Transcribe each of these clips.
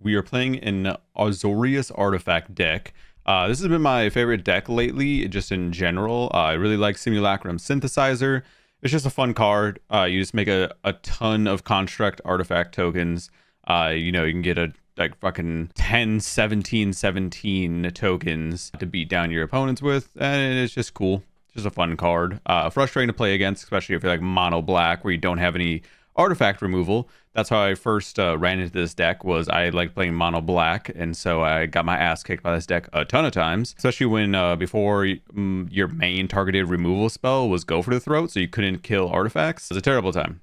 we are playing an Azorius artifact deck. This has been my favorite deck lately, just in general. I really like Simulacrum Synthesizer. It's just a fun card. You just make a ton of construct artifact tokens. You can get like fucking 10, 17, 17 tokens to beat down your opponents with, and it's just cool. Just a fun card. Frustrating to play against, especially if you're like mono black where you don't have any artifact removal. That's how I first ran into this deck. Was I like playing mono black, and so I got my ass kicked by this deck a ton of times, especially when before your main targeted removal spell was go for the throat, so you couldn't kill artifacts. It was a terrible time.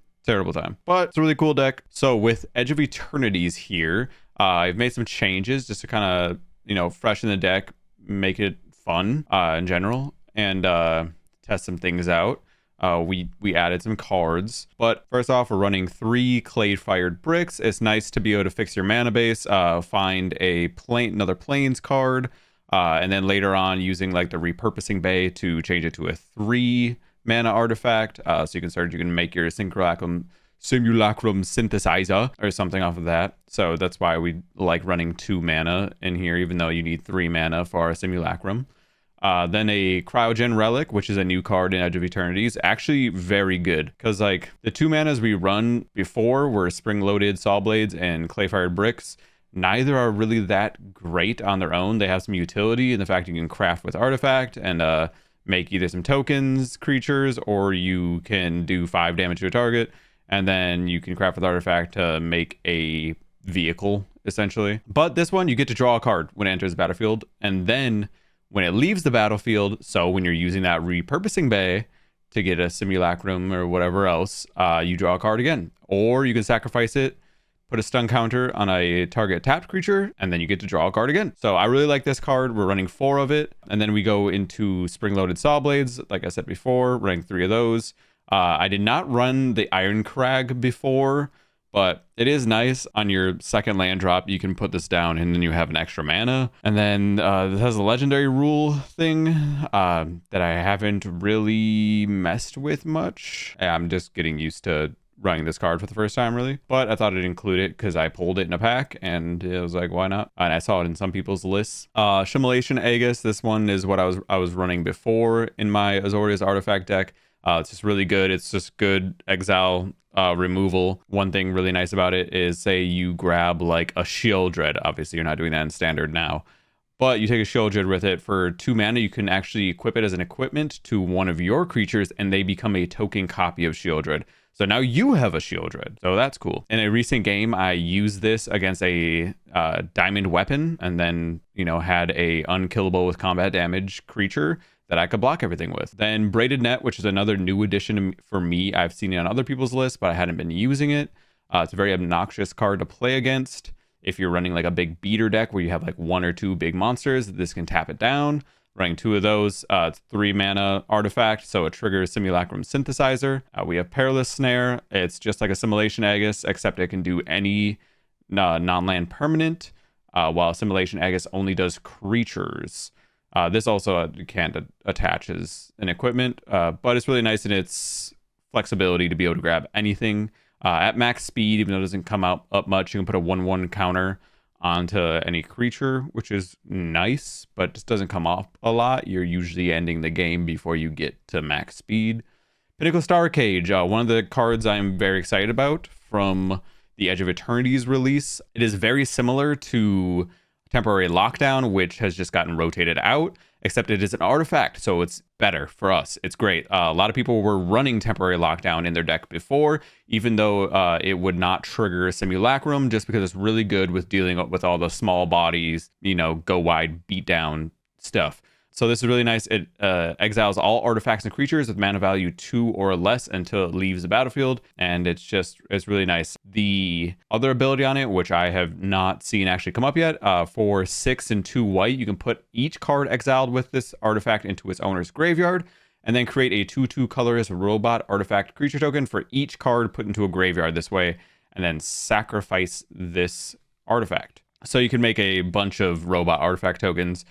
But it's a really cool deck. So with Edge of Eternities here, I've made some changes just to kind of freshen the deck, make it fun in general, and test some things out. We added some cards, but first off, we're running 3 clay fired bricks. It's nice to be able to fix your mana base, find another plains card, and then later on using like the repurposing bay to change it to a 3 mana artifact. So you can make your Simulacrum Synthesizer or something off of that. So that's why we like running 2 mana in here, even though you need 3 mana for our Simulacrum. Then a Cryogen Relic, which is a new card in Edge of Eternities. Actually very good, because like the 2 manas we run before were Spring-Loaded Saw Blades and Clay-Fired Bricks. Neither are really that great on their own. They have some utility in the fact you can craft with artifact and make either some tokens, creatures, or you can do 5 damage to a target, and then you can craft with artifact to make a vehicle, essentially. But this one, you get to draw a card when it enters the battlefield, and then when it leaves the battlefield, so when you're using that repurposing bay to get a Simulacrum or whatever else, you draw a card again. Or you can sacrifice it, put a stun counter on a target tapped creature, and then you get to draw a card again. So I really like this card. We're running 4 of it. And then we go into Spring-Loaded Saw Blades, like I said before, running 3 of those. I did not run the Iron Crag before, but it is nice. On your second land drop, you can put this down and then you have an extra mana. And then this has a legendary rule thing that I haven't really messed with much. I'm just getting used to running this card for the first time, really. But I thought I'd include it because I pulled it in a pack and it was like, why not? And I saw it in some people's lists. Simulation Aegis, this one is what I was running before in my Azorius artifact deck. It's just really good. It's just good exile removal. One thing really nice about it is, say you grab like a Shieldred. Obviously, you're not doing that in standard now, but you take a Shieldred with it for 2 mana. You can actually equip it as an equipment to one of your creatures, and they become a token copy of Shieldred. So now you have a Shieldred. So that's cool. In a recent game, I used this against a diamond weapon, and then had a unkillable with combat damage creature that I could block everything with. Then Braided Net, which is another new addition for me. I've seen it on other people's lists, but I hadn't been using it. It's a very obnoxious card to play against. If you're running like a big beater deck where you have like 1 or 2 big monsters, this can tap it down. Running 2 of those, it's 3 mana artifact, so it triggers Simulacrum Synthesizer. We have Perilous Snare. It's just like a Simulation Aegis, except it can do any non-land permanent, while Simulation Aegis only does creatures. This also can't attach as an equipment, but it's really nice in its flexibility to be able to grab anything. At max speed, even though it doesn't come up much, you can put a 1/1 counter onto any creature, which is nice, but just doesn't come up a lot. You're usually ending the game before you get to max speed. Pinnacle Star Cage, one of the cards I'm very excited about from the Edge of Eternities release. It is very similar to Temporary Lockdown, which has just gotten rotated out, except it is an artifact, so it's better for us. It's great. A lot of people were running Temporary Lockdown in their deck before, even though it would not trigger Simulacrum, just because it's really good with dealing with all the small bodies, go wide, beat down stuff. So this is really nice. It exiles all artifacts and creatures with mana value 2 or less until it leaves the battlefield, and it's really nice. The other ability on it, which I have not seen actually come up yet, for 6 and 2 white, you can put each card exiled with this artifact into its owner's graveyard, and then create a 2/2 colorless robot artifact creature token for each card put into a graveyard this way, and then sacrifice this artifact. So you can make a bunch of robot artifact tokens,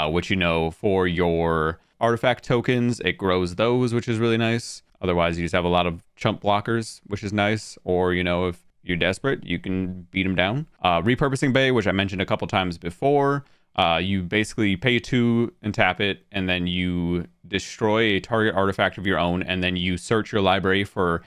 which for your artifact tokens, it grows those, which is really nice. Otherwise, you just have a lot of chump blockers, which is nice. Or, if you're desperate, you can beat them down. Repurposing Bay, which I mentioned a couple times before. You basically pay 2 and tap it, and then you destroy a target artifact of your own, and then you search your library for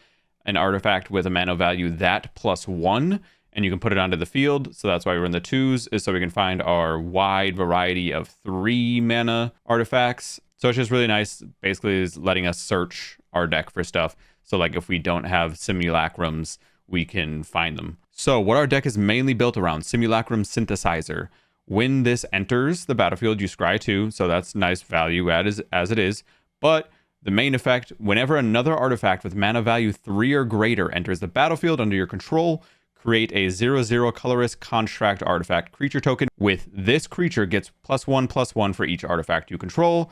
an artifact with a mana value that +1, and you can put it onto the field. So that's why we run the 2s, is so we can find our wide variety of 3 mana artifacts. So it's just really nice, basically is letting us search our deck for stuff. So like if we don't have simulacrums, we can find them. So what our deck is mainly built around, Simulacrum Synthesizer. When this enters the battlefield, you scry 2, so that's nice value add as it is. But the main effect, whenever another artifact with mana value 3 or greater enters the battlefield under your control, create a 0/0 colorless construct artifact creature token. With this creature gets +1/+1 for each artifact you control.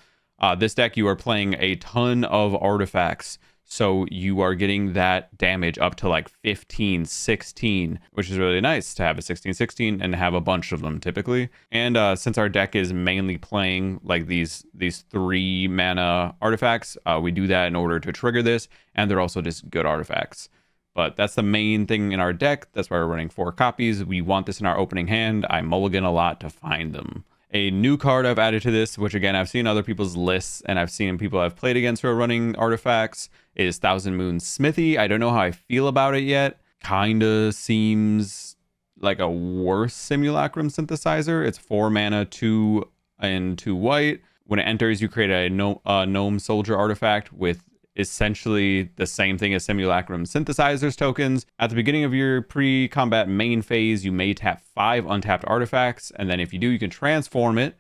This deck, you are playing a ton of artifacts, so you are getting that damage up to like 15, 16, which is really nice to have a 16, 16 and have a bunch of them typically. And since our deck is mainly playing like these 3 mana artifacts, we do that in order to trigger this, and they're also just good artifacts. But that's the main thing in our deck. That's why we're running 4 copies. We want this in our opening hand. I mulligan a lot to find them. A new card I've added to this, which again, I've seen other people's lists and I've seen people I've played against who are running artifacts, is Thousand Moon Smithy. I don't know how I feel about it yet. Kinda seems like a worse Simulacrum Synthesizer. It's 4 mana, 2 and 2 white. When it enters, you create a Gnome Soldier artifact with essentially the same thing as Simulacrum Synthesizer's tokens. At the beginning of your pre-combat main phase, you may tap 5 untapped artifacts, and then if you do, you can transform it,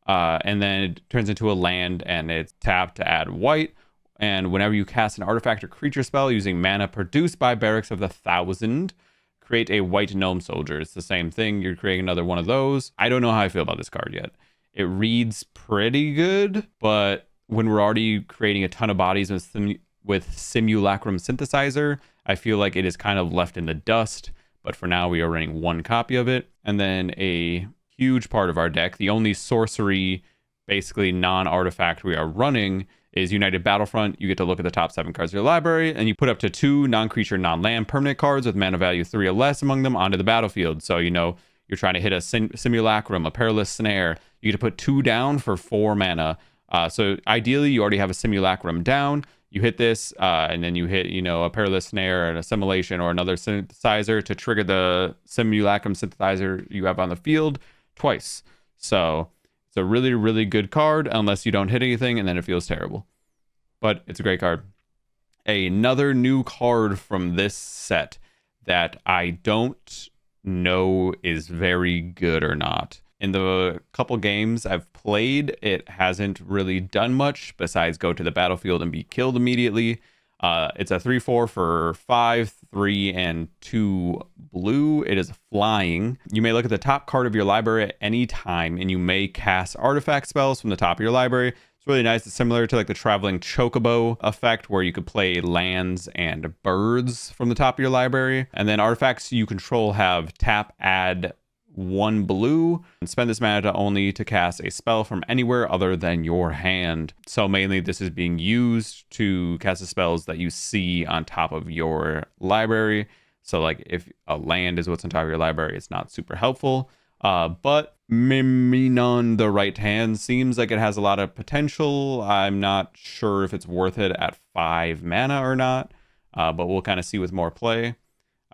and then it turns into a land, and it's tapped to add white. And whenever you cast an artifact or creature spell using mana produced by Barracks of the Thousand, create a white Gnome Soldier. It's the same thing. You're creating another one of those. I don't know how I feel about this card yet. It reads pretty good, but when we're already creating a ton of bodies with Simulacrum Synthesizer, I feel like it is kind of left in the dust. But for now, we are running 1 copy of it. And then a huge part of our deck, the only sorcery, basically non-artifact we are running, is United Battlefront. You get to look at the top 7 cards of your library, and you put up to 2 non-creature, non-land permanent cards with mana value 3 or less among them onto the battlefield. So, you know, you're trying to hit a Simulacrum, a Perilous Snare. You get to put 2 down for 4 mana. So ideally, you already have a Simulacrum down. You hit this, and then you hit, you know, a Perilous Snare and Assimilation or another synthesizer to trigger the Simulacrum Synthesizer you have on the field twice. So it's a really, really good card unless you don't hit anything, and then it feels terrible. But it's a great card. Another new card from this set that I don't know is very good or not. In the couple games I've played, it hasn't really done much besides go to the battlefield and be killed immediately. It's a 3/4 for 5, 3, and 2 blue. It is flying. You may look at the top card of your library at any time, and you may cast artifact spells from the top of your library. It's really nice. It's similar to like the traveling chocobo effect, where you could play lands and birds from the top of your library. And then artifacts you control have tap, add 1 blue, and spend this mana only to cast a spell from anywhere other than your hand. So mainly this is being used to cast the spells that you see on top of your library. So like if a land is what's on top of your library, it's not super helpful. But Miminon the Right Hand seems like it has a lot of potential. I'm not sure if it's worth it at 5 mana or not, but we'll kind of see with more play.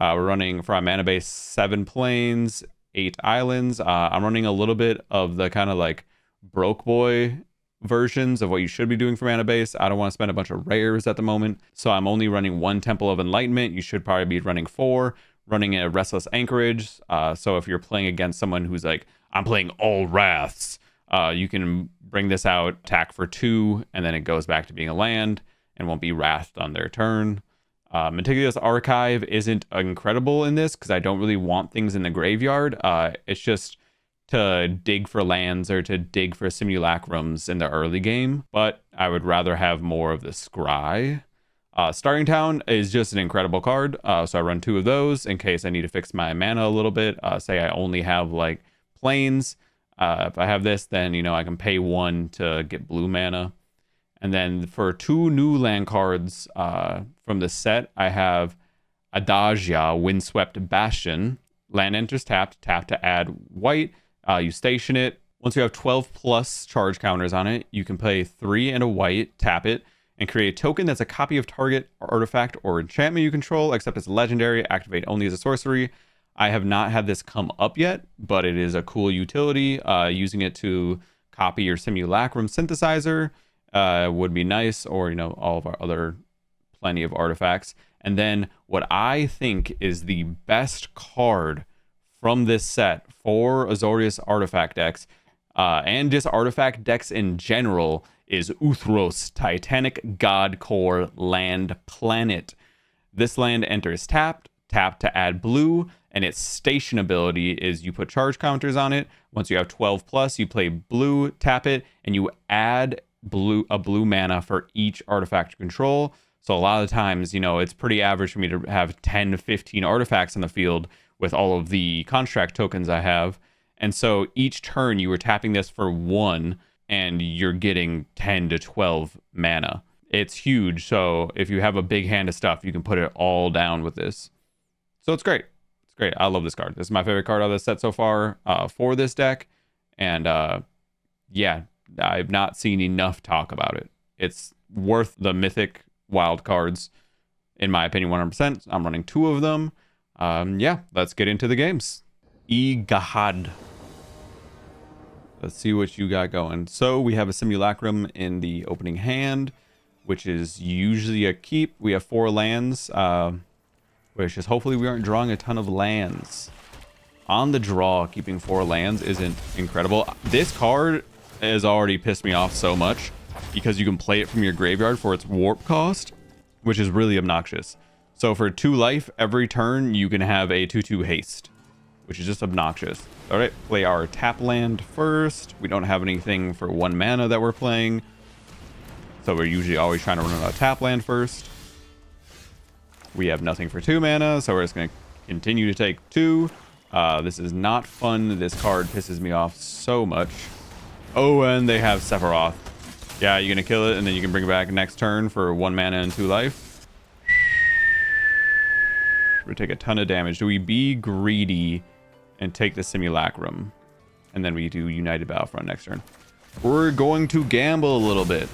We're running for a mana base 7 planes, 8 islands. I'm running a little bit of the kind of like broke boy versions of what you should be doing for mana base. I don't want to spend a bunch of rares at the moment, so I'm only running 1 Temple of Enlightenment. You should probably be running 4, running a Restless Anchorage. So if you're playing against someone who's like, I'm playing all Wraths, you can bring this out, attack for 2, and then it goes back to being a land and won't be wrathed on their turn. Meticulous Archive isn't incredible in this because I don't really want things in the graveyard. It's just to dig for lands or to dig for simulacrums in the early game, but I would rather have more of the scry. Starting Town is just an incredible card, so I run 2 of those in case I need to fix my mana a little bit. Say I only have like plains. If I have this, then you know I can pay 1 to get blue mana. And then for 2 new land cards from the set, I have Adagia, Windswept Bastion. Land enters tapped. Tap to add white. You station it. Once you have 12 plus charge counters on it, you can play 3 and a white, tap it, and create a token that's a copy of target artifact or enchantment you control, except it's legendary, activate only as a sorcery. I have not had this come up yet, but it is a cool utility. Using it to copy your Simulacrum Synthesizer would be nice, or, you know, all of our other plenty of artifacts. And then what I think is the best card from this set for Azorius artifact decks, and just artifact decks in general, is Uthros, Titanic God Core Land Planet. This land enters tapped, tap to add blue, and its station ability is you put charge counters on it. Once you have 12 plus, you play blue, tap it, and you add a blue mana for each artifact you control. So a lot of times, you know, it's pretty average for me to have 10 to 15 artifacts in the field with all of the contract tokens I have. And so each turn you were tapping this for 1 and you're getting 10 to 12 mana. It's huge. So if you have a big hand of stuff, you can put it all down with this. So it's great. It's great. I love this card. This is my favorite card out of the set so far for this deck. And yeah, I've not seen enough talk about it. It's worth the mythic wild cards, in my opinion, 100%. I'm running 2 of them. Yeah, let's get into the games. Egahad. Let's see what you got going. So we have a Simulacrum in the opening hand, which is usually a keep. We have 4 lands, which is hopefully we aren't drawing a ton of lands. On the draw, keeping 4 lands isn't incredible. This card has already pissed me off so much because you can play it from your graveyard for its warp cost, which is really obnoxious. So for 2 life, every turn you can have a 2/2 haste, which is just obnoxious. All right, play our tap land first. We don't have anything for 1 mana that we're playing, so we're usually always trying to run a tap land first. We have nothing for 2 mana, so we're just going to continue to take 2. This is not fun. This card pisses me off so much. Oh, and they have Sephiroth. Yeah, you're going to kill it, and then you can bring it back next turn for 1 mana and 2 life. We take a ton of damage. Do we be greedy and take the Simulacrum? And then we do United Battlefront next turn. We're going to gamble a little bit.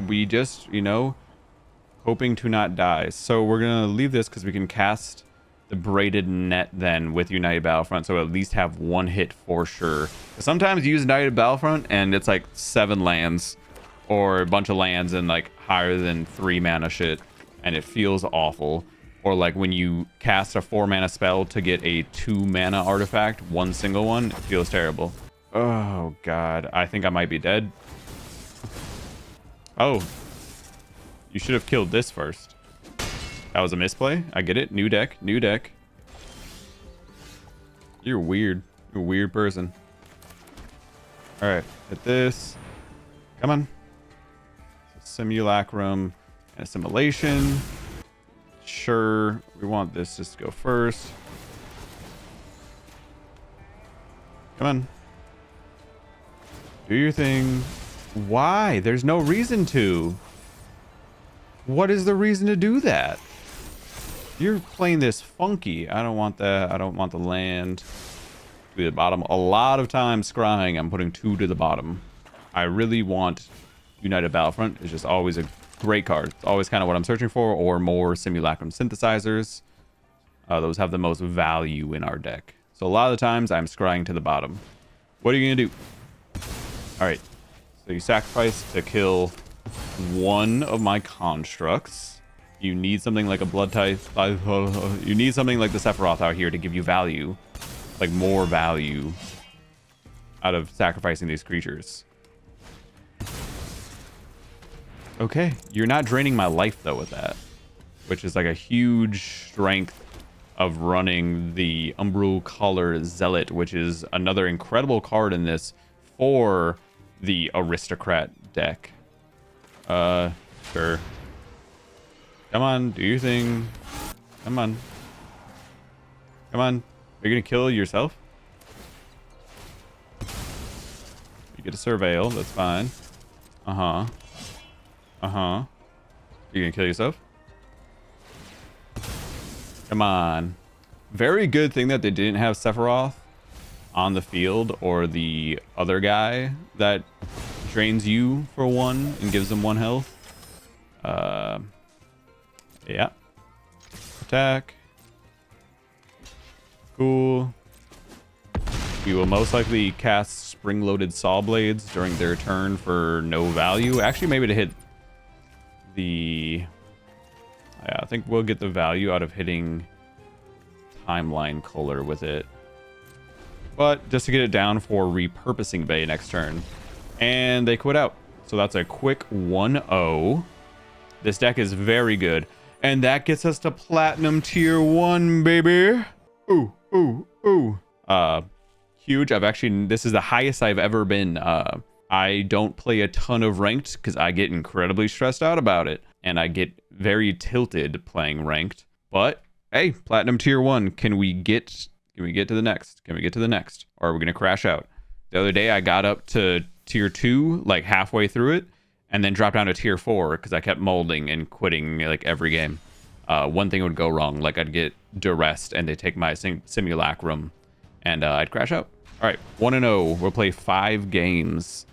We just, you know, hoping to not die. So we're going to leave this because we can cast the Braided Net then with United Battlefront, so at least have 1 hit for sure. Sometimes you use United Battlefront and it's like 7 lands or a bunch of lands and like higher than 3 mana shit, and it feels awful. Or like when you cast a 4 mana spell to get a 2 mana artifact, 1 single one, it feels terrible. Oh god, I think I might be dead. Oh, you should have killed this first. That was a misplay. I get it. New deck. New deck. You're weird. You're a weird person. Alright. Hit this. Come on. Simulacrum and assimilation. Sure. We want this just to go first. Come on. Do your thing. Why? There's no reason to. What is the reason to do that? You're playing this funky. I don't want that. I don't want the land to the bottom. A lot of times scrying, I'm putting 2 to the bottom. I really want United Battlefront. It's just always a great card. It's always kind of what I'm searching for, or more Simulacrum Synthesizers. Those have the most value in our deck. So a lot of the times I'm scrying to the bottom. What are you going to do? All right. So you sacrifice to kill 1 of my constructs. You need something like a blood type. You need something like the Sephiroth out here to give you value, like more value out of sacrificing these creatures. Okay, you're not draining my life though with that, which is like a huge strength of running the Umbral Color Zealot, which is another incredible card in this for the Aristocrat deck. Sure. Come on, do your thing. Come on. Come on. Are you gonna kill yourself? You get a surveil, that's fine. Uh-huh. Uh-huh. You gonna kill yourself? Come Come on. Very good thing that they didn't have Sephiroth on the field, or the other guy that drains you for 1 and gives them 1 health. Yeah. Attack. Cool. We will most likely cast spring-loaded Saw Blades during their turn for no value. Actually, maybe to hit the... Yeah, I think we'll get the value out of hitting Timeline Color with it. But just to get it down for Repurposing Bay next turn. And they quit out. So that's a quick 1-0. This deck is very good. And that gets us to Platinum Tier 1, baby. Ooh, ooh, ooh. Huge. This is the highest I've ever been. I don't play a ton of ranked because I get incredibly stressed out about it. And I get very tilted playing ranked. But hey, Platinum Tier 1. Can we get to the next? Can we get to the next? Or are we gonna crash out? The other day I got up to Tier 2, like halfway through it, and then dropped down to Tier 4 because I kept molding and quitting like every game. One thing would go wrong, like I'd get duressed and they take my simulacrum and I'd crash out. All right, 1-0. We'll play 5 games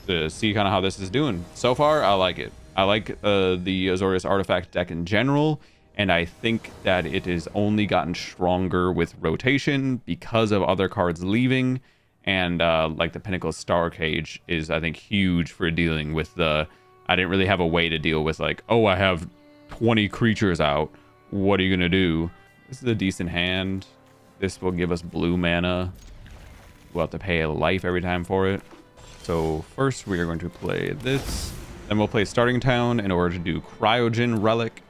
to see kind of how this is doing. So far, I like it. I like the Azorius artifact deck in general, and I think that it has only gotten stronger with rotation because of other cards leaving, and like the Pinnacle Star Cage is, I think, huge for dealing with the... I didn't really have a way to deal with like, oh, I have 20 creatures out. What are you going to do? This is a decent hand. This will give us blue mana. We'll have to pay a life every time for it. So first we are going to play this. Then we'll play Starting Town in order to do Cryogen Relic,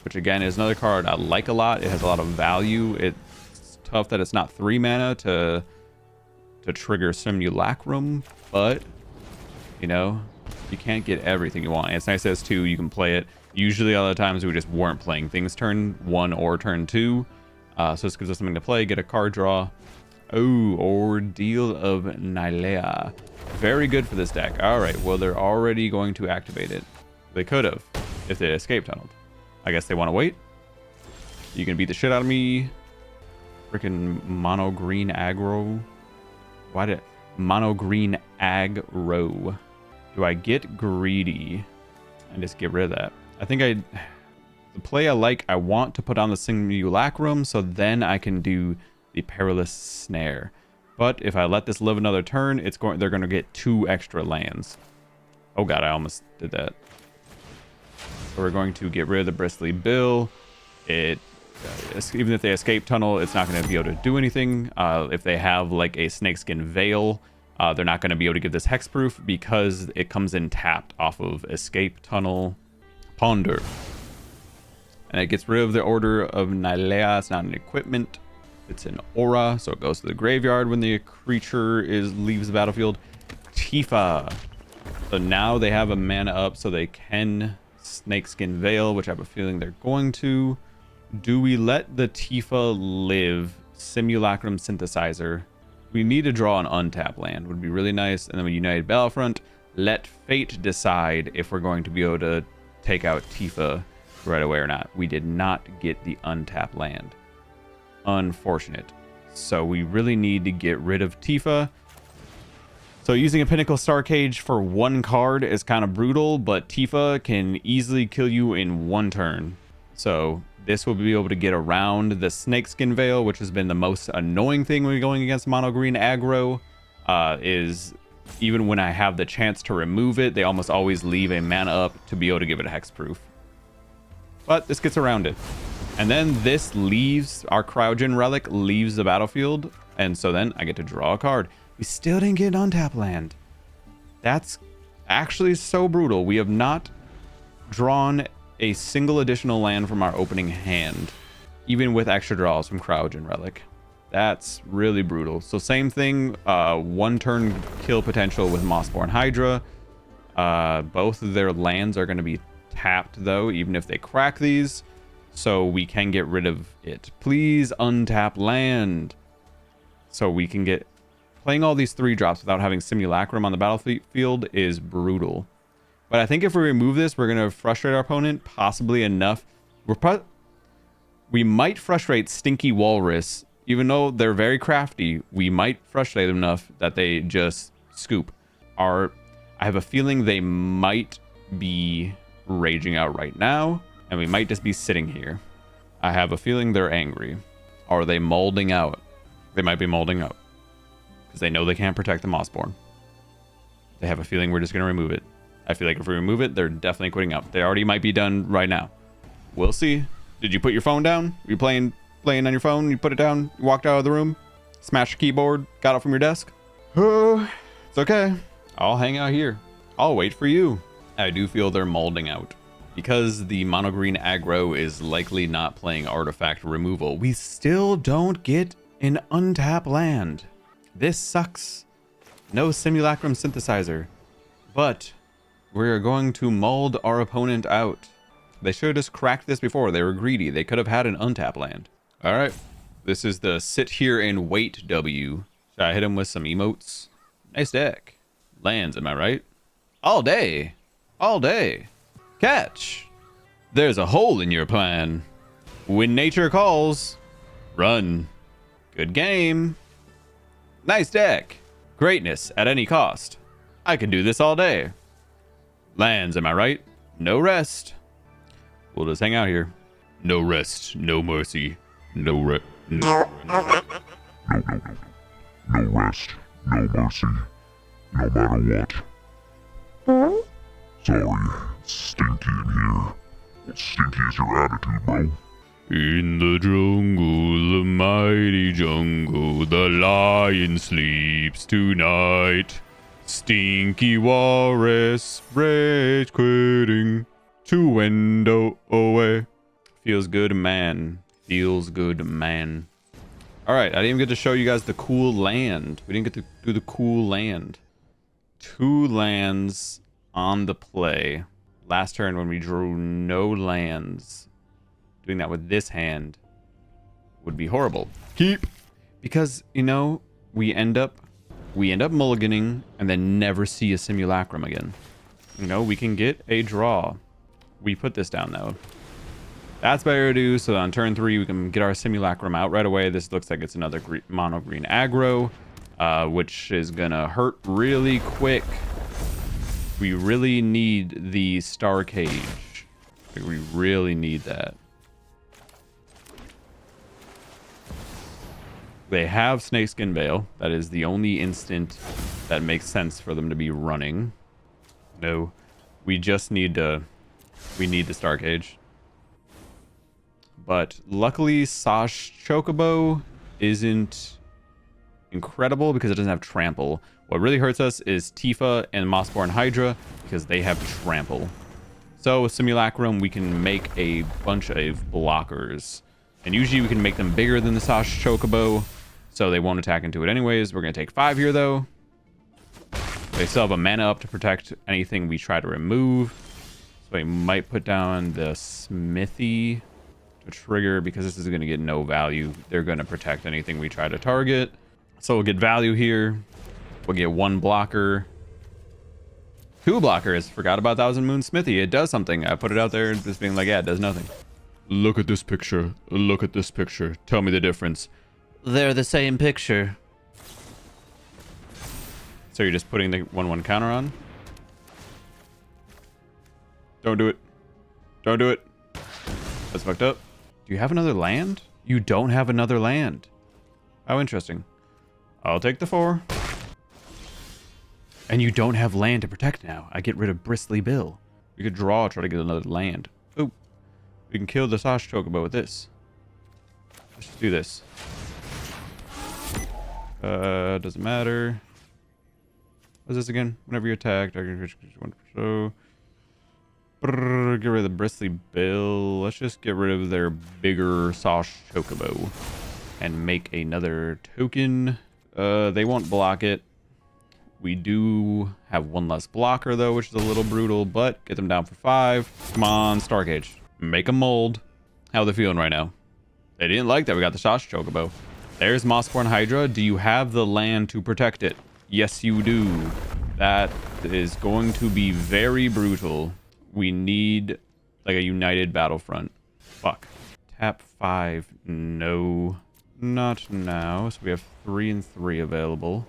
which again is another card I like a lot. It has a lot of value. It's tough that it's not 3 mana to trigger Simulacrum, but you know, you can't get everything you want. And it's nice as 2, you can play it. Usually a lot of times we just weren't playing things turn 1 or turn 2. So this gives us something to play, get a card draw. Oh, Ordeal of Nylea. Very good for this deck. All right, well, they're already going to activate it. They could have, if they escape tunneled. I guess they want to wait. You can beat the shit out of me. Freaking mono green aggro. Why did mono green aggro? Do I get greedy and just get rid of that? I think the play I want to put on the Simulacrum so then I can do the Perilous Snare. But if I let this live another turn, they're going to get 2 extra lands. Oh god, I almost did that. So we're going to get rid of the Bristly Bill. Even if they escape tunnel, it's not going to be able to do anything. If they have like a Snakeskin Veil, they're not going to be able to give this hexproof because it comes in tapped off of escape tunnel. Ponder. And it gets rid of the Order of Nylea. It's not an equipment. It's an aura, so it goes to the graveyard when the creature leaves the battlefield. Tifa. So now they have a mana up, so they can Snakeskin Veil, which I have a feeling they're going to. Do we let the Tifa live? Simulacrum Synthesizer. We need to draw an untap land. Would be really nice. And then we United Battlefront. Let fate decide if we're going to be able to take out Tifa right away or not. We did not get the untap land. Unfortunate. So we really need to get rid of Tifa. So using a Pinnacle Star Cage for 1 card is kind of brutal, but Tifa can easily kill you in 1 turn. So this will be able to get around the Snakeskin Veil, which has been the most annoying thing when going against mono green aggro. Is even when I have the chance to remove it, they almost always leave a mana up to be able to give it a hexproof. But this gets around it. And then this leaves, our Cryogen Relic leaves the battlefield. And so then I get to draw a card. We still didn't get an untap land. That's actually so brutal. We have not drawn a single additional land from our opening hand, even with extra draws from Cryogen Relic. That's really brutal. So same thing, 1 turn kill potential with Mossborn Hydra. Both of their lands are going to be tapped though, even if they crack these. So we can get rid of it. Please untap land. So we can get... Playing all these 3 drops without having Simulacrum on the battlefield is brutal. But I think if we remove this, we're going to frustrate our opponent possibly enough. We might frustrate Stinky Walrus. Even though they're very crafty, we might frustrate them enough that they just scoop. I have a feeling they might be raging out right now, and we might just be sitting here. I have a feeling they're angry. Are they molding out? They might be molding out because they know they can't protect the Mossborn. They have a feeling we're just going to remove it. I feel like if we remove it, they're definitely quitting out. They already might be done right now. We'll see. Did you put your phone down? Were you playing on your phone? You put it down, you walked out of the room, smashed your keyboard, got it from your desk? It's okay. I'll hang out here. I'll wait for you. I do feel they're molding out. Because the mono green aggro is likely not playing artifact removal, we still don't get an untap land. This sucks. No Simulacrum Synthesizer. But we're going to mold our opponent out. They should have just cracked this before. They were greedy. They could have had an untap land. All right. This is the sit here and wait W. Should I hit him with some emotes? Nice deck. Lands, am I right? All day. All day. Catch. There's a hole in your plan. When nature calls, run. Good game. Nice deck. Greatness at any cost. I could do this all day. Lands, am I right? No rest. We'll just hang out here. No rest, no mercy, no rest, no rest, no mercy, no matter what. Sorry, it's stinky in here. What stinky is your attitude, bro? In the jungle, the mighty jungle, the lion sleeps tonight. Stinky walrus, rage quitting, to window away. Feels good, man. Feels good, man. All right, I didn't even get to show you guys the cool land. We didn't get to do the cool land. 2 lands on the play. Last turn when we drew no lands. Doing that with this hand would be horrible. Keep. Because, you know, we end up mulliganing and then never see a Simulacrum again. You know, we can get a draw. We put this down though. That's better to do, so on turn 3 we can get our Simulacrum out right away. This looks like it's another mono green aggro, which is gonna hurt really quick. We really need the Star Cage. We really need that. They have Snakeskin Veil. That is the only instant that makes sense for them to be running. No, we just need to... We need the Star Cage. But luckily, Sash Chocobo isn't incredible because it doesn't have Trample. What really hurts us is Tifa and Mossborn Hydra because they have Trample. So with Simulacrum, we can make a bunch of blockers. And usually we can make them bigger than the Sash Chocobo, so they won't attack into it anyways. We're going to take 5 here, though. They still have a mana up to protect anything we try to remove. So we might put down the Smithy to trigger because this is going to get no value. They're going to protect anything we try to target. So we'll get value here. We'll get 1 blocker. 2 blockers. Forgot about Thousand Moon Smithy. It does something. I put it out there just being like, yeah, it does nothing. Look at this picture. Look at this picture. Tell me the difference. They're the same picture. So you're just putting the 1/1 counter on? Don't do it. Don't do it. That's fucked up. Do you have another land? You don't have another land. How interesting. I'll take the 4. And you don't have land to protect now. I get rid of Bristly Bill. We could draw, try to get another land. Oh, we can kill the Sash Chocobo with this. Let's just do this. Doesn't matter. What's this again? Whenever you attack, so get rid of the Bristly Bill. Let's just get rid of their bigger Sash Chocobo and make another token. They won't block it. We do have 1 less blocker though, which is a little brutal, but get them down for 5. Come on, Star Cage. Make a mold. How are they feeling right now? They didn't like that we got the Sash Chocobo. There's Mossborn Hydra. Do you have the land to protect it? Yes, you do. That is going to be very brutal. We need like a united battlefront. Fuck. Tap 5. No. Not now. So we have 3 and 3 available.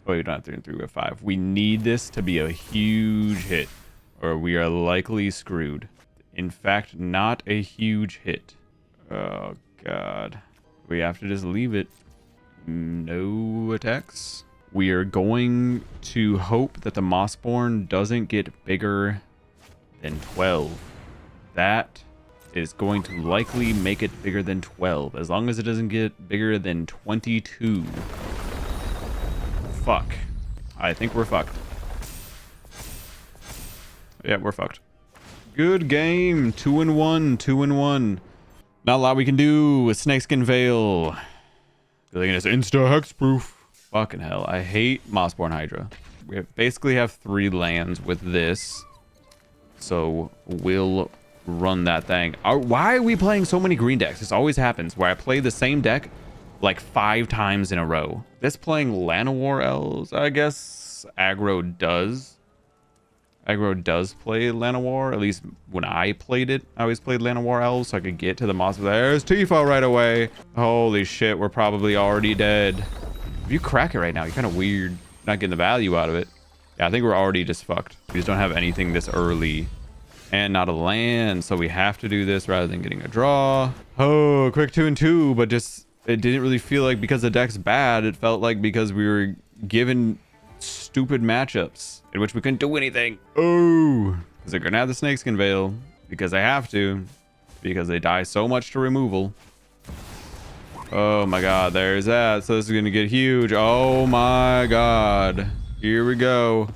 Oh, we don't have 3 and 3. We have 5. We need this to be a huge hit, or we are likely screwed. In fact, not a huge hit. Oh, God. We have to just leave it. No attacks. We are going to hope that the Mossborn doesn't get bigger than 12. That is going to likely make it bigger than 12, as long as it doesn't get bigger than 22. Fuck. I think we're fucked. Yeah, we're fucked. Good game. 2-1. 2-1. Not a lot we can do with Snakeskin Veil. Good thing it's insta hexproof. Fucking hell. I hate Mossborn Hydra. We basically have 3 lands with this. So we'll run that thing. Why are we playing so many green decks? This always happens where I play the same deck like 5 times in a row. This playing Llanowar Elves, I guess aggro does. Aggro does play Llanowar. At least when I played it, I always played Llanowar Elves so I could get to the Moss. There's Tifa right away. Holy shit, we're probably already dead. If you crack it right now, you're kind of weird. Not getting the value out of it. Yeah, I think we're already just fucked. We just don't have anything this early. And not a land, so we have to do this rather than getting a draw. Oh, quick 2 and 2, but just it didn't really feel like because the deck's bad. It felt like because we were given stupid matchups in which we couldn't do anything. Oh, because they're gonna have the Snakeskin Veil because they have to, because they die so much to removal. Oh my god, there's that. So this is gonna get huge. Oh my god, here we go.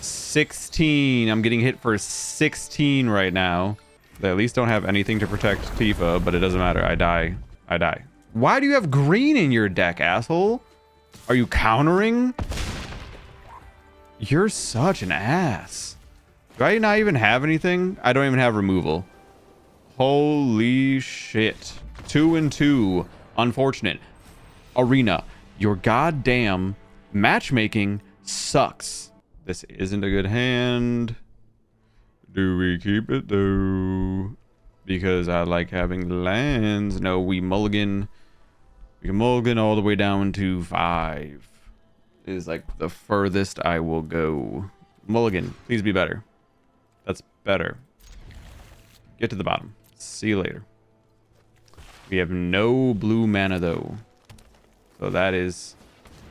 16. I'm getting hit for 16 right now. They at least don't have anything to protect Tifa, but it doesn't matter. I die. I die. Why do you have green in your deck, asshole? Are you countering? You're such an ass. Do I not even have anything? I don't even have removal. Holy shit. 2 and 2. Unfortunate. Arena, your goddamn matchmaking sucks. This isn't a good hand. Do we keep it though? Because I like having lands. No, we mulligan. We can mulligan all the way down to 5. Is like the furthest I will go. Mulligan, please be better. That's better. Get to the bottom. See you later. We have no blue mana though. So that is...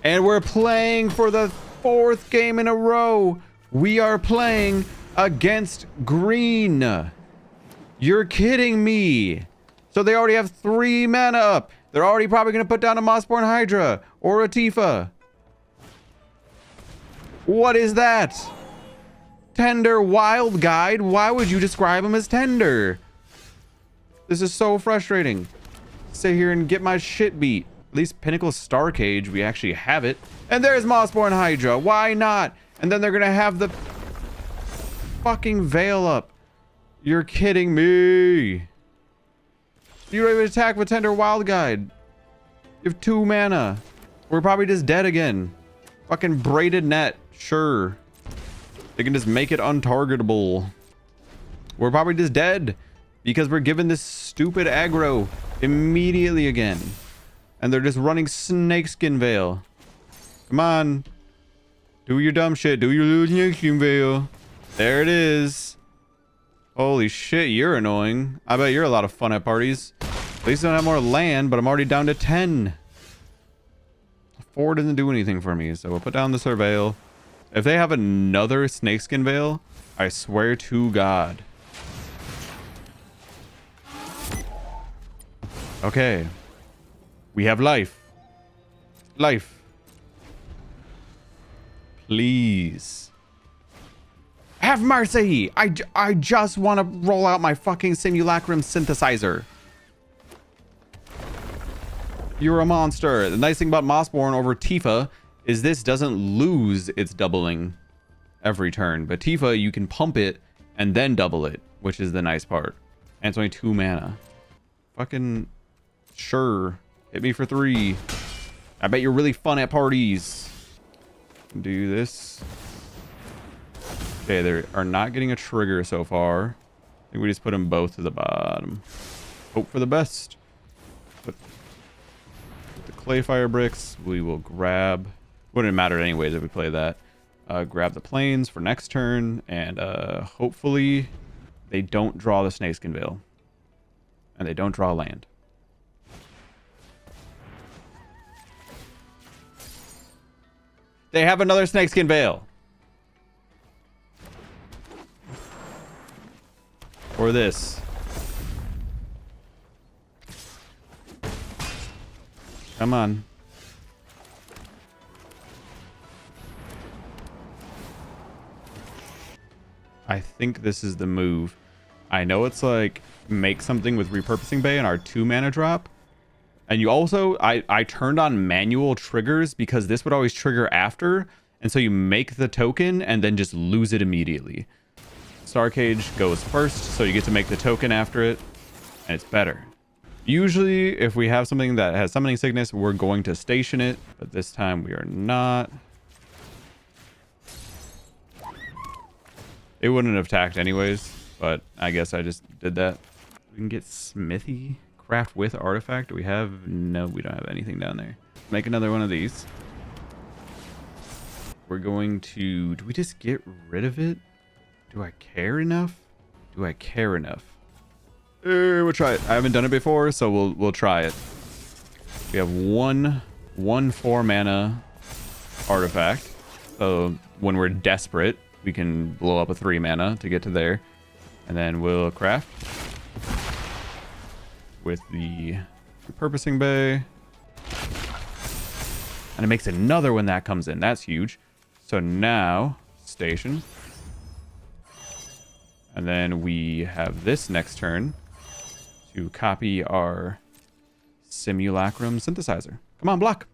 And we're playing for the 4th game in a row. We are playing against green. You're kidding me. So they already have 3 mana up. They're already probably going to put down a Mossborn Hydra or a Tifa. What is that? Tender Wild Guide? Why would you describe him as tender? This is so frustrating. Sit here and get my shit beat. At least Pinnacle Starcage, we actually have it. And there's Mossborn Hydra. Why not? And then they're going to have the fucking Veil up. You're kidding me. You don't even attack with Tender Wild Guide. You have 2 mana. We're probably just dead again. Fucking braided net. Sure. They can just make it untargetable. We're probably just dead because we're given this stupid aggro immediately again. And they're just running Snakeskin Veil. Come on. Do your dumb shit. Do your Snakeskin Veil. There it is. Holy shit, you're annoying. I bet you're a lot of fun at parties. At least I don't have more land, but I'm already down to 10. 4 doesn't do anything for me, so we'll put down the Surveil. If they have another Snakeskin Veil, I swear to God. Okay. We have life. Life. Please. Have mercy! I just want to roll out my fucking Simulacrum Synthesizer. You're a monster. The nice thing about Mossborn over Tifa is this doesn't lose its doubling every turn. But Tifa, you can pump it and then double it, which is the nice part. And it's only 2 mana. Fucking sure. Hit me for 3. I bet you're really fun at parties. Do this. Okay, they are not getting a trigger so far. think we just put them both to the bottom. Hope for the best. Put the clay fire bricks. We will grab... Wouldn't matter anyways if we play that. Grab the plains for next turn. And hopefully they don't draw the Snakeskin Veil. And they don't draw land. They have another Snakeskin Veil. Or this. Come on. I think this is the move. I know it's like make something with Repurposing Bay and our 2 mana drop. And you also, I turned on manual triggers because this would always trigger after. And so you make the token and then just lose it immediately. Star Cage goes first, so you get to make the token after it. And it's better. Usually, if we have something that has Summoning Sickness, we're going to station it. But this time we are not. It wouldn't have attacked anyways. But I guess I just did that. We can get Smithy. Craft with artifact. Do we have? No, we don't have anything down there. Make another one of these. We're going to... Do we just get rid of it? Do I care enough? Do I care enough? We'll try it. I haven't done it before, so we'll try it. We have one 4-mana artifact. So when we're desperate, we can blow up a 3-mana to get to there. And then we'll craft with the Repurposing Bay. And it makes another when that comes in. That's huge. So now, station. And then we have this next turn to copy our Simulacrum Synthesizer. Come on, block.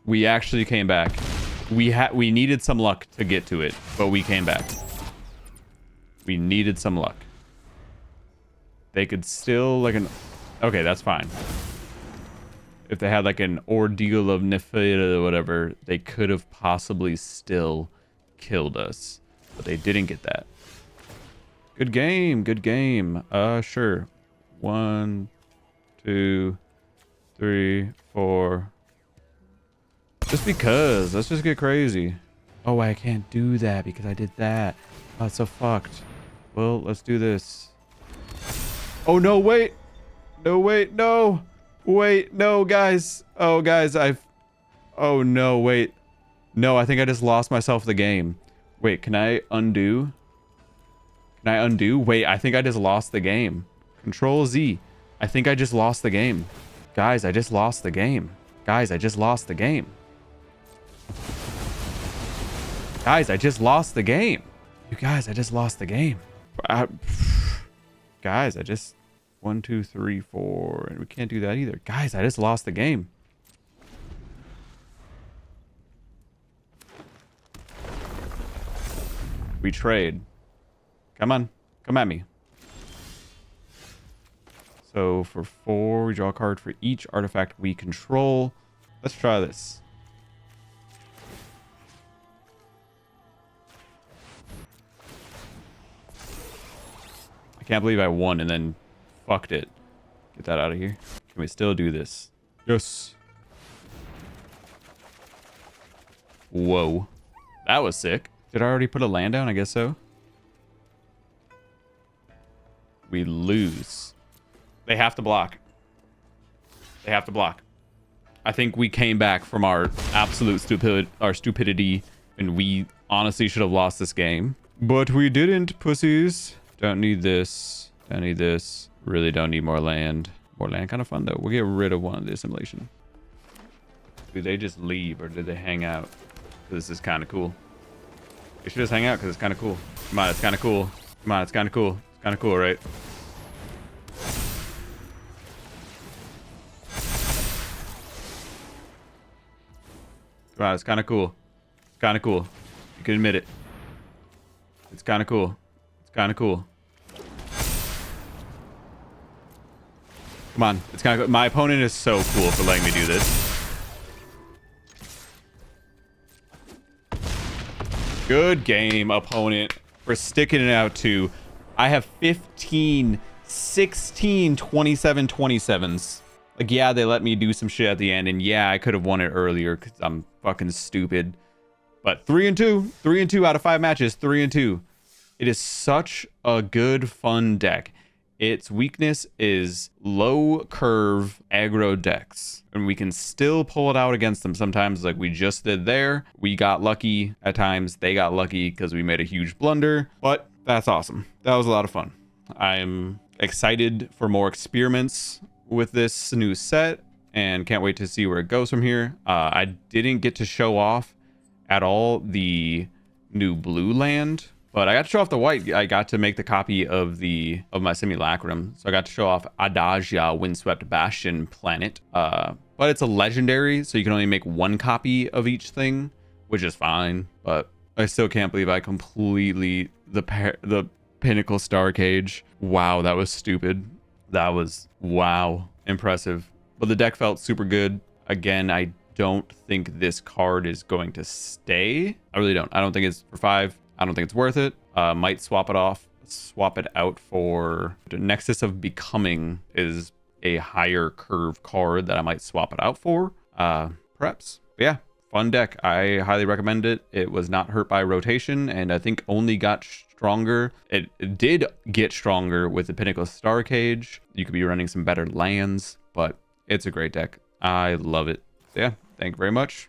We actually came back. We needed some luck to get to it, but we came back. We needed some luck. They could still like an... Okay, that's fine. If they had like an ordeal of Nefida or whatever, they could have possibly still killed us. But they didn't get that. Good game, good game. Sure. 1, 2, 3, 4. Just because. Let's just get crazy. Oh, I can't do that because I did that. Oh, it's so fucked. Well, let's do this. Oh, no, wait. No, wait, no. Wait, no, guys. Oh, guys, Oh, no, wait. No, I think I just lost myself the game. Wait, can I undo? Can I undo? Wait, I think I just lost the game. Control Z. I think I just lost the game. Guys, I just lost the game. Guys, I just lost the game. Guys, I just lost the game. You guys, I just lost the game. Guys, I just... 1, 2, 3, 4. And we can't do that either. Guys, I just lost the game. We trade. Come on. Come at me. So for 4, we draw a card for each artifact we control. Let's try this. I can't believe I won and then fucked it. Get that out of here. Can we still do this? Yes. Whoa. That was sick. Did I already put a land down? I guess so. We lose. They have to block. They have to block. I think we came back from our absolute stupidity, and we honestly should have lost this game. But we didn't, pussies. Don't need this. Don't need this. Really don't need more land. More land kind of fun, though. We'll get rid of one of the assimilation. Do they just leave, or did they hang out? This is kind of cool. They should just hang out because it's kind of cool. Come on, it's kind of cool. Come on, it's kind of cool. It's kind of cool, right? Come on, it's kind of cool. It's kind of cool. You can admit it. It's kind of cool. It's kind of cool. Come on, it's kind of cool. My opponent is so cool for letting me do this. Good game, opponent, for sticking it out to I have 15, 16, 27, 27s. Like, yeah, they let me do some shit at the end, and yeah, I could have won it earlier because I'm fucking stupid. But 3-2, 3-2 out of 5 matches, 3-2. It is such a good, fun deck. Its weakness is low curve aggro decks, and we can still pull it out against them sometimes, like we just did there. We got lucky at times. They got lucky because we made a huge blunder, but that's awesome. That was a lot of fun. I'm excited for more experiments with this new set and can't wait to see where it goes from here. I didn't get to show off at all the new blue land, but I got to show off the white. I got to make the copy of my Simulacrum. So I got to show off Adagia Windswept Bastion Planet. But it's a legendary, so you can only make one copy of each thing, which is fine. But I still can't believe I completely the Pinnacle Star Cage. Wow, that was stupid. That was, wow, impressive. But the deck felt super good. Again, I don't think this card is going to stay. I really don't. I don't think it's for 5. I don't think it's worth it. Might swap it out for Nexus of Becoming is a higher curve card that I might swap it out for. Perhaps. But yeah, fun deck. I highly recommend it. It was not hurt by rotation, and I think only got stronger. It did get stronger with the Pinnacle Star Cage. You could be running some better lands, but it's a great deck. I love it. So yeah, thank you very much.